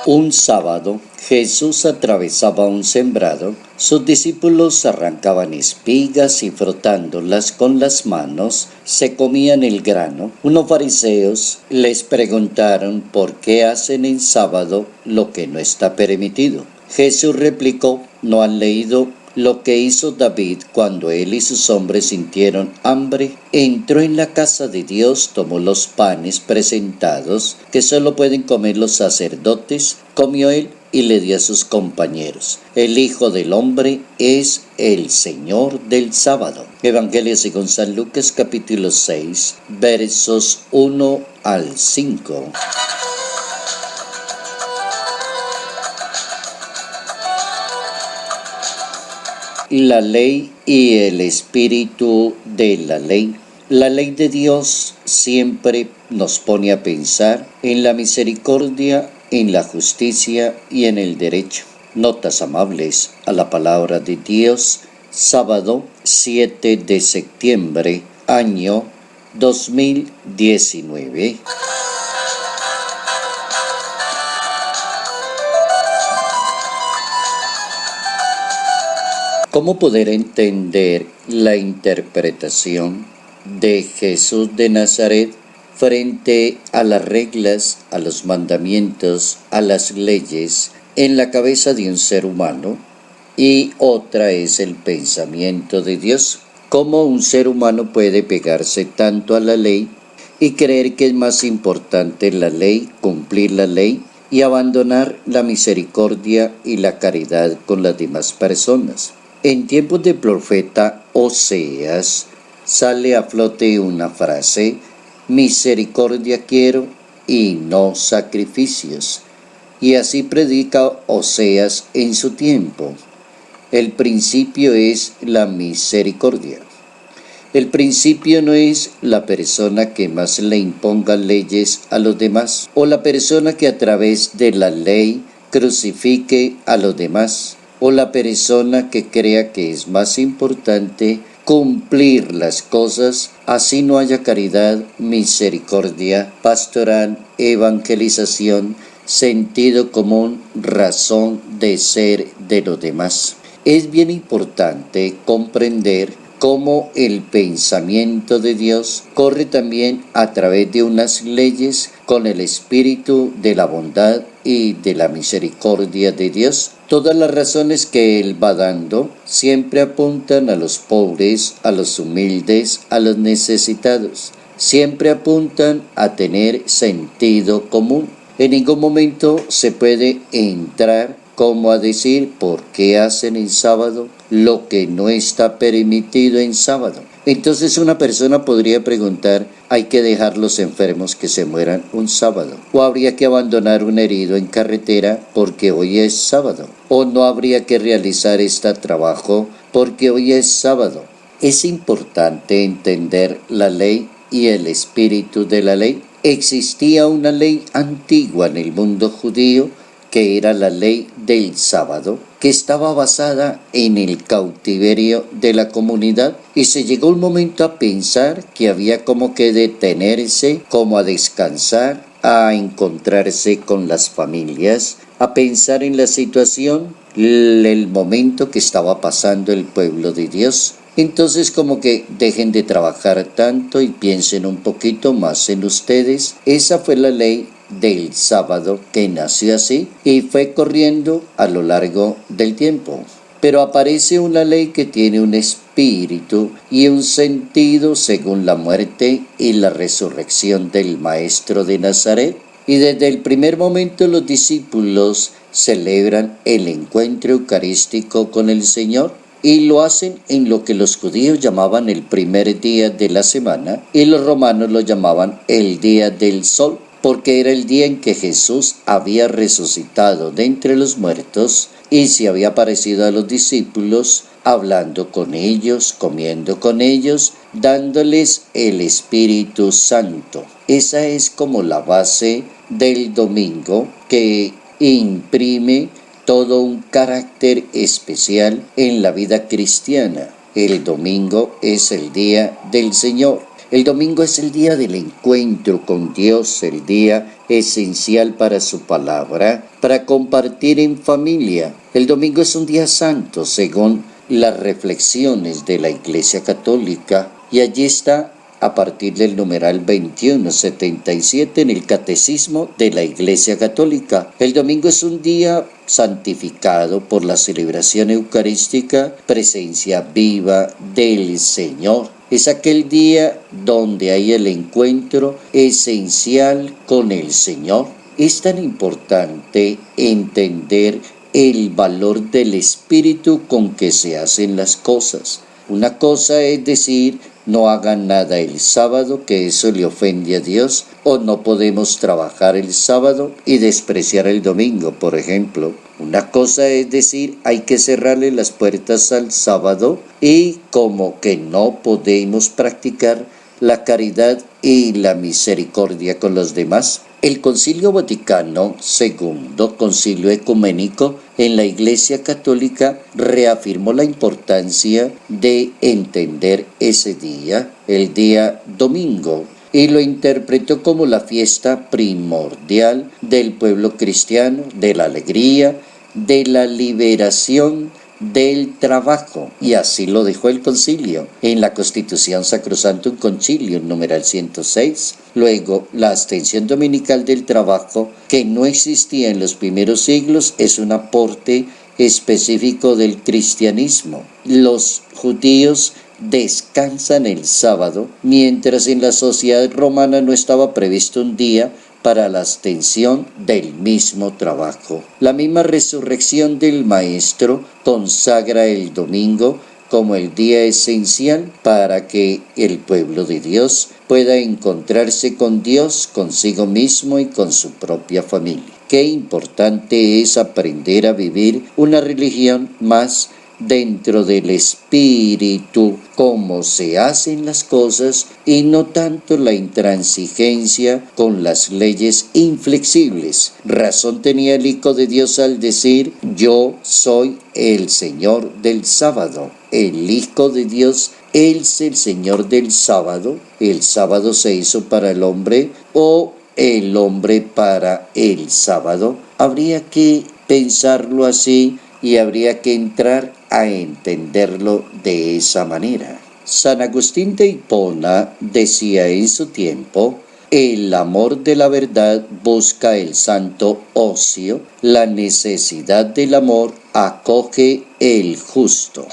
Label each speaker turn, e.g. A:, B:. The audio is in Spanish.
A: Un sábado, Jesús atravesaba un sembrado. Sus discípulos arrancaban espigas y frotándolas con las manos, se comían el grano. Unos fariseos les preguntaron por qué hacen en sábado lo que no está permitido. Jesús replicó: ¿no han leído lo que hizo David cuando él y sus hombres sintieron hambre? Entró en la casa de Dios, tomó los panes presentados, que solo pueden comer los sacerdotes, comió él y le dio a sus compañeros. El Hijo del Hombre es el Señor del sábado. Evangelio según San Lucas, capítulo 6, versos 1 al 5. La ley y el espíritu de la ley. La ley de Dios siempre nos pone a pensar en la misericordia, en la justicia y en el derecho. Notas amables a la palabra de Dios, sábado 7 de septiembre, año 2019. ¿Cómo poder entender la interpretación de Jesús de Nazaret frente a las reglas, a los mandamientos, a las leyes en la cabeza de un ser humano? Y otra es el pensamiento de Dios. ¿Cómo un ser humano puede pegarse tanto a la ley y creer que es más importante la ley, cumplir la ley, y abandonar la misericordia y la caridad con las demás personas? En tiempos del profeta Oseas sale a flote una frase: misericordia quiero y no sacrificios. Y así predica Oseas en su tiempo. El principio es la misericordia. El principio no es la persona que más le imponga leyes a los demás, o la persona que a través de la ley crucifique a los demás, o la persona que crea que es más importante cumplir las cosas, así no haya caridad, misericordia, pastoral, evangelización, sentido común, razón de ser de los demás. Es bien importante comprender cómo el pensamiento de Dios corre también a través de unas leyes con el espíritu de la bondad y de la misericordia de Dios. Todas las razones que Él va dando siempre apuntan a los pobres, a los humildes, a los necesitados. Siempre apuntan a tener sentido común. En ningún momento se puede entrar como a decir por qué hacen en sábado lo que no está permitido en sábado. Entonces una persona podría preguntar: ¿hay que dejar los enfermos que se mueran un sábado? ¿O habría que abandonar un herido en carretera porque hoy es sábado? ¿O no habría que realizar este trabajo porque hoy es sábado? Es importante entender la ley y el espíritu de la ley. Existía una ley antigua en el mundo judío, que era la ley del sábado, que estaba basada en el cautiverio de la comunidad, y se llegó un momento a pensar que había como que detenerse, como a descansar, a encontrarse con las familias, a pensar en la situación, el momento que estaba pasando el pueblo de Dios. Entonces como que dejen de trabajar tanto y piensen un poquito más en ustedes. Esa fue la ley del sábado, que nació así y fue corriendo a lo largo del tiempo. Pero aparece una ley que tiene un espíritu y un sentido según la muerte y la resurrección del Maestro de Nazaret. Y desde el primer momento los discípulos celebran el encuentro eucarístico con el Señor, y lo hacen en lo que los judíos llamaban el primer día de la semana y los romanos lo llamaban el día del sol, porque era el día en que Jesús había resucitado de entre los muertos y se había aparecido a los discípulos, hablando con ellos, comiendo con ellos, dándoles el Espíritu Santo. Esa es como la base del domingo, que imprime todo un carácter especial en la vida cristiana. El domingo es el día del Señor. El domingo es el día del encuentro con Dios, el día esencial para su palabra, para compartir en familia. El domingo es un día santo, según las reflexiones de la Iglesia Católica, y allí está a partir del numeral 2177 en el Catecismo de la Iglesia Católica. El domingo es un día santificado por la celebración eucarística, presencia viva del Señor. Es aquel día donde hay el encuentro esencial con el Señor. Es tan importante entender el valor del espíritu con que se hacen las cosas. Una cosa es decir, no hagan nada el sábado, que eso le ofende a Dios, o no podemos trabajar el sábado y despreciar el domingo, por ejemplo. Una cosa es decir, hay que cerrarle las puertas al sábado y como que no podemos practicar la caridad y la misericordia con los demás. El Concilio Vaticano II, concilio ecuménico en la Iglesia Católica, reafirmó la importancia de entender ese día, el día domingo, y lo interpretó como la fiesta primordial del pueblo cristiano, de la alegría, de la liberación, del trabajo, y así lo dejó el concilio en la Constitución Sacrosanctum Concilium numeral 106. Luego, la abstención dominical del trabajo, que no existía en los primeros siglos, es un aporte específico del cristianismo. Los judíos descansan el sábado, mientras en la sociedad romana no estaba previsto un día para la abstención del mismo trabajo. La misma resurrección del Maestro consagra el domingo como el día esencial para que el pueblo de Dios pueda encontrarse con Dios, consigo mismo y con su propia familia. Qué importante es aprender a vivir una religión más dentro del espíritu, cómo se hacen las cosas y no tanto la intransigencia con las leyes inflexibles. Razón tenía el Hijo de Dios al decir: yo soy el Señor del sábado. El Hijo de Dios es el Señor del sábado. El sábado se hizo para el hombre o el hombre para el sábado. Habría que pensarlo así y habría que entrar a entenderlo de esa manera. San Agustín de Hipona decía en su tiempo: el amor de la verdad busca el santo ocio, la necesidad del amor acoge el justo.